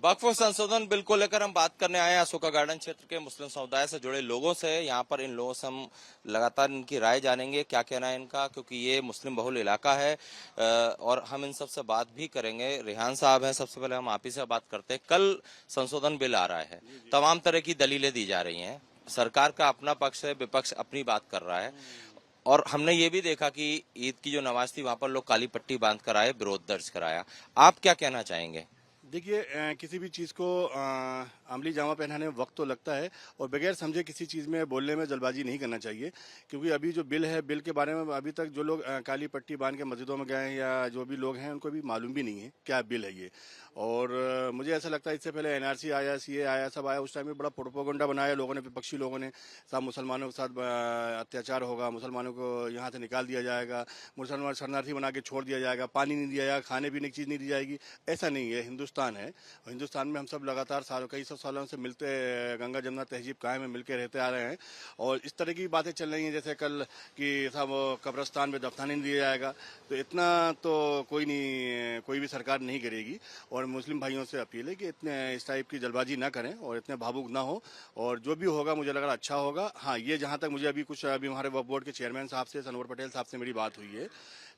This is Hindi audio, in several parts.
वक्फ संशोधन बिल को लेकर हम बात करने आए हैं अशोका गार्डन क्षेत्र के मुस्लिम समुदाय से जुड़े लोगों से। यहाँ पर इन लोगों से हम लगातार इनकी राय जानेंगे, क्या कहना है इनका, क्योंकि ये मुस्लिम बहुल इलाका है और हम इन सबसे बात भी करेंगे। रेहान साहब हैं, सबसे पहले हम आप ही से बात करते हैं। कल संशोधन बिल आ रहा है, तमाम तरह की दलीलें दी जा रही हैं, सरकार का अपना पक्ष है, विपक्ष अपनी बात कर रहा है और हमने ये भी देखा कि ईद की जो नमाज थी वहां पर लोग काली पट्टी बांध कर आए, विरोध दर्ज कराया। आप क्या कहना चाहेंगे? देखिए, किसी भी चीज़ को अमली जामा पहनाने में वक्त तो लगता है और बगैर समझे किसी चीज़ में बोलने में जल्दबाजी नहीं करना चाहिए, क्योंकि अभी जो बिल है, बिल के बारे में अभी तक जो लोग काली पट्टी बांध के मस्जिदों में गए हैं या जो भी लोग हैं उनको भी मालूम भी नहीं है क्या बिल है ये। और मुझे ऐसा लगता है इससे पहले एनआरसी आया, सीए आया, सब आया, उस टाइम में बड़ा प्रोपोगंडा बनाया लोगों ने, विपक्षी लोगों ने, सब मुसलमानों के साथ अत्याचार होगा, मुसलमानों को यहाँ से निकाल दिया जाएगा, मुसलमान शरणार्थी बना के छोड़ दिया जाएगा, पानी नहीं दिया जाएगा, खाने पीने की चीज़ नहीं दी जाएगी। ऐसा नहीं है, हिंदुस्तान है, हिंदुस्तान में हम सब लगातार कई सौ सालों से मिलते, गंगा जमुना तहजीब कायम में मिलकर रहते आ रहे हैं और इस तरह की बातें चल रही हैं जैसे कल कि सब कब्रिस्तान में दफनाने नहीं दिया जाएगा। तो इतना तो कोई नहीं, कोई भी सरकार नहीं करेगी और मुस्लिम भाइयों से अपील है कि इतने इस टाइप की जल्दबाजी ना करें और इतने भावुक ना हो और जो भी होगा मुझे लग रहा अच्छा होगा। हाँ, ये जहाँ तक मुझे अभी हमारे वक्फ बोर्ड के चेयरमैन साहब से, सनवर पटेल साहब से मेरी बात हुई है,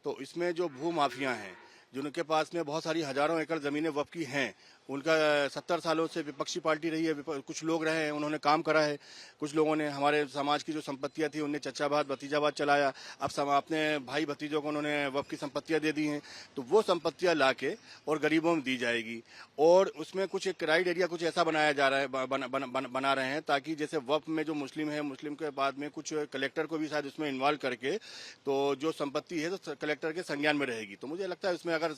तो इसमें जो भू माफिया हैं जिनके पास में बहुत सारी हजारों एकड़ जमीनें वक्फ की हैं, उनका 70 सालों से विपक्षी पार्टी रही है, कुछ लोग रहे हैं, उन्होंने काम करा है, कुछ लोगों ने हमारे समाज की जो संपत्तियां थी उनने चचाबाद भतीजाबाद चलाया, अब अपने भाई भतीजों को उन्होंने वक्फ की संपत्तियां दे दी हैं, तो वो संपत्तियां लाके और गरीबों में दी जाएगी और उसमें कुछ एक क्राइटेरिया कुछ ऐसा बनाया जा रहा है, बना रहे हैं ताकि जैसे वक्फ में जो मुस्लिम है, मुस्लिम के बाद में कुछ कलेक्टर को भी शायद उसमें इन्वॉल्व करके तो जो संपत्ति है तो कलेक्टर के संज्ञान में रहेगी। तो मुझे लगता है उसमें अगर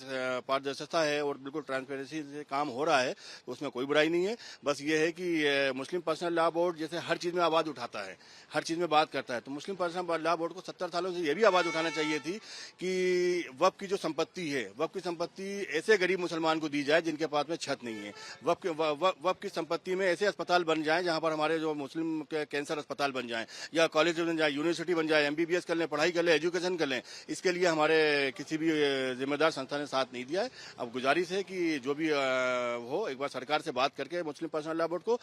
पारदर्शिता है और बिल्कुल ट्रांसपेरेंसी से काम हो रहा है तो उसमें कोई बुराई नहीं है। बस ये है कि मुस्लिम पर्सनल लॉ बोर्ड जैसे हर चीज में आवाज उठाता है, हर चीज में बात करता है, तो मुस्लिम पर्सनल लॉ बोर्ड को 70 सालों से ये भी आवाज उठाना चाहिए थी कि वक्फ की जो संपत्ति है, वक्फ की संपत्ति ऐसे गरीब मुसलमान को दी जाए जिनके पास में छत नहीं है। वक्फ की संपत्ति में ऐसे अस्पताल बन जाए जहां पर हमारे जो मुस्लिम के कैंसर अस्पताल बन जाए या कॉलेज बन जाए, यूनिवर्सिटी बन जाए, एमबीबीएस कर लें, पढ़ाई कर लें, एजुकेशन कर लें। इसके लिए हमारे किसी भी जिम्मेदार संस्था ने साथ नहीं दिया है। अब गुजारिश है कि जो भी हो, एक बार सरकार से बात करके मुस्लिम पर्सनल लॉ बोर्ड को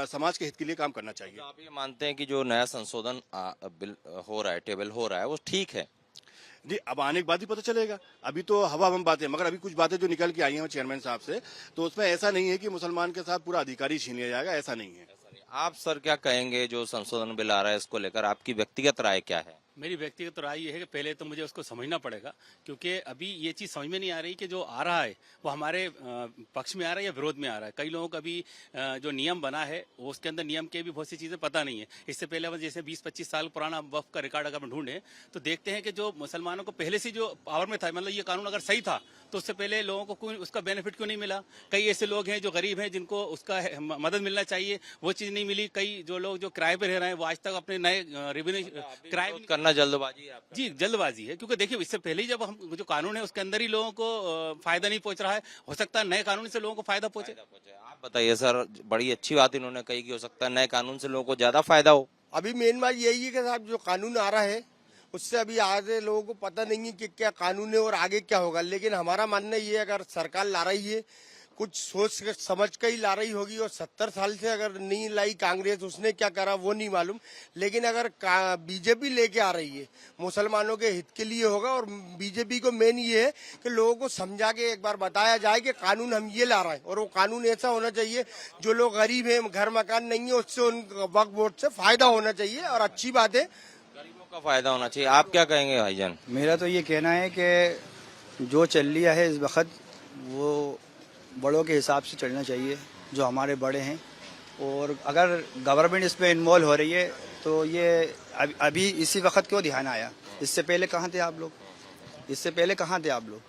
समाज के हित के लिए काम करना चाहिए। तो आप ये मानते हैं कि जो नया संशोधन बिल हो रहा है, टेबल हो रहा है, वो ठीक है? जी, अब आने के बाद ही पता चलेगा। अभी तो हवा बम बातें, मगर अभी कुछ बातें जो निकल के आई हैं चेयरमैन साहब से, तो उसमें ऐसा नहीं है कि मुसलमान के साथ पूरा अधिकारी छीन लिया जाएगा, ऐसा नहीं है। आप सर क्या कहेंगे, जो संशोधन बिल आ रहा है इसको लेकर आपकी व्यक्तिगत राय क्या है? मेरी व्यक्तिगत राय ये है कि पहले तो मुझे उसको समझना पड़ेगा, क्योंकि अभी ये चीज़ समझ में नहीं आ रही कि जो आ रहा है वो हमारे पक्ष में आ रहा है या विरोध में आ रहा है। कई लोगों का अभी जो नियम बना है वो उसके अंदर नियम के भी बहुत सी चीज़ें पता नहीं है। इससे पहले हम जैसे 20-25 साल पुराना वक्फ का रिकॉर्ड अगर हम ढूंढें तो देखते हैं कि जो मुसलमानों को पहले से जो पावर में था, मतलब ये कानून अगर सही था तो उससे पहले लोगों को कोई उसका बेनिफिट क्यों नहीं मिला। कई ऐसे लोग हैं जो गरीब हैं जिनको उसका मदद मिलना चाहिए, वो चीज़ नहीं मिली। कई जो लोग जो किराए पर रह रहे हैं वो आज तक अपने नए रेवेन्यू किराए करना जल्दबाजी है आपका? जी, जल्दबाजी है, क्योंकि देखिए इससे पहले ही जब हम जो कानून है उसके अंदर ही लोगों को फायदा नहीं पहुंच रहा है, हो सकता है नए कानून से लोगों को फायदा पहुंचे। आप बताइए सर, बड़ी अच्छी बात इन्होंने कही कि हो सकता है नए कानून से लोगों को ज्यादा फायदा हो। अभी मेन बात यही है कि साहब जो कानून आ रहा है उससे अभी आगे लोगों को पता नहीं है कि क्या कानून है और आगे क्या होगा, लेकिन हमारा मानना ये है अगर सरकार ला रही है कुछ सोच समझ कर ही ला रही होगी और 70 साल से अगर नहीं लाई कांग्रेस, उसने क्या करा वो नहीं मालूम, लेकिन अगर बीजेपी लेके आ रही है मुसलमानों के हित के लिए होगा। और बीजेपी को मेन ये है कि लोगों को समझा के एक बार बताया जाए कि कानून हम ये ला रहे हैं और वो कानून ऐसा होना चाहिए जो लोग गरीब है, घर मकान नहीं है, उससे उन वक्फ बोर्ड से फायदा होना चाहिए और अच्छी बात है, गरीबों का फायदा होना चाहिए। आप क्या कहेंगे भाईजान? मेरा तो ये कहना है कि जो चल लिया है इस वक्त वो बड़ों के हिसाब से चलना चाहिए, जो हमारे बड़े हैं, और अगर गवर्नमेंट इसमें इन्वॉल्व हो रही है तो ये अभी इसी वक्त क्यों ध्यान आया? इससे पहले कहाँ थे आप लोग? इससे पहले कहाँ थे आप लोग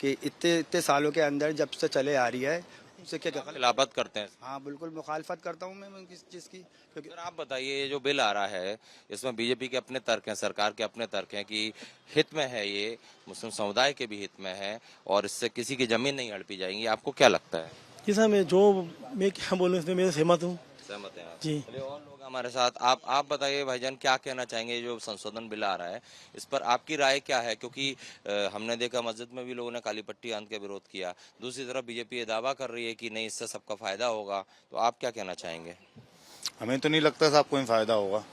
कि इतने सालों के अंदर जब से चले आ रही है उससे क्या खिलाफत करते हैं? हाँ बिल्कुल मुखालफत करता हूँ मैं किस चीज़ की, क्योंकि सर आप बताइए, ये जो बिल आ रहा है इसमें बीजेपी के अपने तर्क हैं, सरकार के अपने तर्क हैं कि हित में है, ये मुस्लिम समुदाय के भी हित में है और इससे किसी की जमीन नहीं हड़पी जाएगी। आपको क्या लगता है? जी सर, मैं क्या बोलूँ इसमें, मैं सहमत हूँ सहमत हैं आप? जी। चलिए और लोग हमारे साथ, आप बताइए भाईजान, क्या कहना चाहेंगे? ये जो संशोधन बिल आ रहा है इस पर आपकी राय क्या है? क्योंकि हमने देखा मस्जिद में भी लोगों ने काली पट्टी बांध के विरोध किया, दूसरी तरफ बीजेपी ये दावा कर रही है कि नहीं, इससे सबका फायदा होगा, तो आप क्या कहना चाहेंगे? हमें तो नहीं लगता साहब कोई फायदा होगा,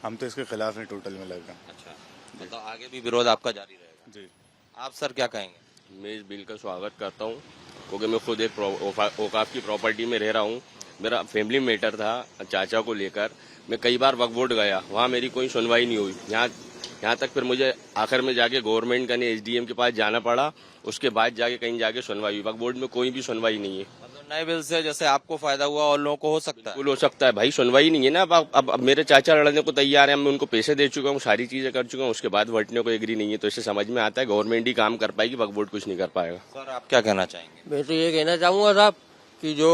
हम तो इसके खिलाफ हैं टोटल में लगेगा। अच्छा, मतलब आगे भी विरोध आपका जारी रहेगा? जी। आप सर क्या कहेंगे? मैं इस बिल का स्वागत करता हूँ क्योंकि मैं खुद एक औकाफ की प्रॉपर्टी में रह रहा हूँ। मेरा फैमिली मैटर था चाचा को लेकर, मैं कई बार वक्फ बोर्ड गया, वहाँ मेरी कोई सुनवाई नहीं हुई। यहाँ तक फिर मुझे आखिर में जाके गवर्नमेंट का नहीं एसडीएम के पास जाना पड़ा, उसके बाद जाके कहीं जाके सुनवाई हुई। वक्फ बोर्ड में कोई भी सुनवाई नहीं है। मतलब नए बिल से जैसे आपको फायदा हुआ और लोगों को हो सकता है? बिल्कुल हो सकता है भाई, सुनवाई नहीं है ना। अब मेरे चाचा लड़ने को तैयार है, मैं उनको पैसे दे चुका हूँ, सारी चीजें कर चुका हूँ, उसके बाद वटने को एग्री नहीं है, तो इससे समझ में आता है गवर्नमेंट ही काम कर पाएगी, वक्फ बोर्ड कुछ नहीं कर पाएगा। सर आप क्या कहना चाहेंगे? मैं तो ये कहना चाहूंगा साहब कि जो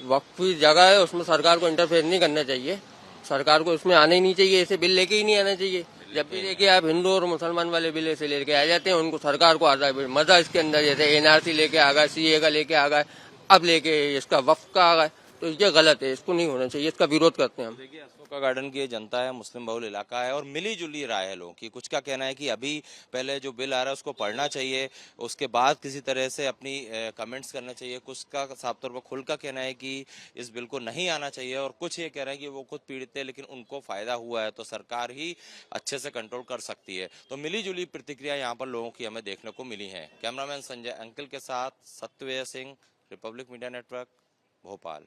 वक्फी जगह है उसमें सरकार को इंटरफेयर नहीं करना चाहिए, सरकार को उसमें आना ही नहीं चाहिए, ऐसे बिल लेके ही नहीं आना चाहिए। जब भी देखिए आप हिंदू और मुसलमान वाले बिल ऐसे लेके आ जाते हैं, उनको सरकार को आता है मजा इसके अंदर, जैसे एनआरसी लेके आ गए, सीए का लेके आ गए, अब लेके इसका वक्फ का आ गए, तो ये गलत है, इसको नहीं होना चाहिए, इसका विरोध करते हैं हम। देखिए अशोका गार्डन की ये जनता है, मुस्लिम बहुल इलाका है और मिली जुली राय है लोगों की। कुछ का कहना है कि अभी पहले जो बिल आ रहा है उसको पढ़ना चाहिए, उसके बाद किसी तरह से अपनी कमेंट्स करना चाहिए। कुछ का साफ तौर पर खुल का कहना है कि इस बिल को नहीं आना चाहिए, और कुछ ये कह रहे हैं कि वो खुद पीड़ित है लेकिन उनको फायदा हुआ है तो सरकार ही अच्छे से कंट्रोल कर सकती है। तो मिली जुली प्रतिक्रिया यहाँ पर लोगों की हमें देखने को मिली है। कैमरामैन संजय अंकिल के साथ सत्यवेय Singh, Republic media network, Bhopal.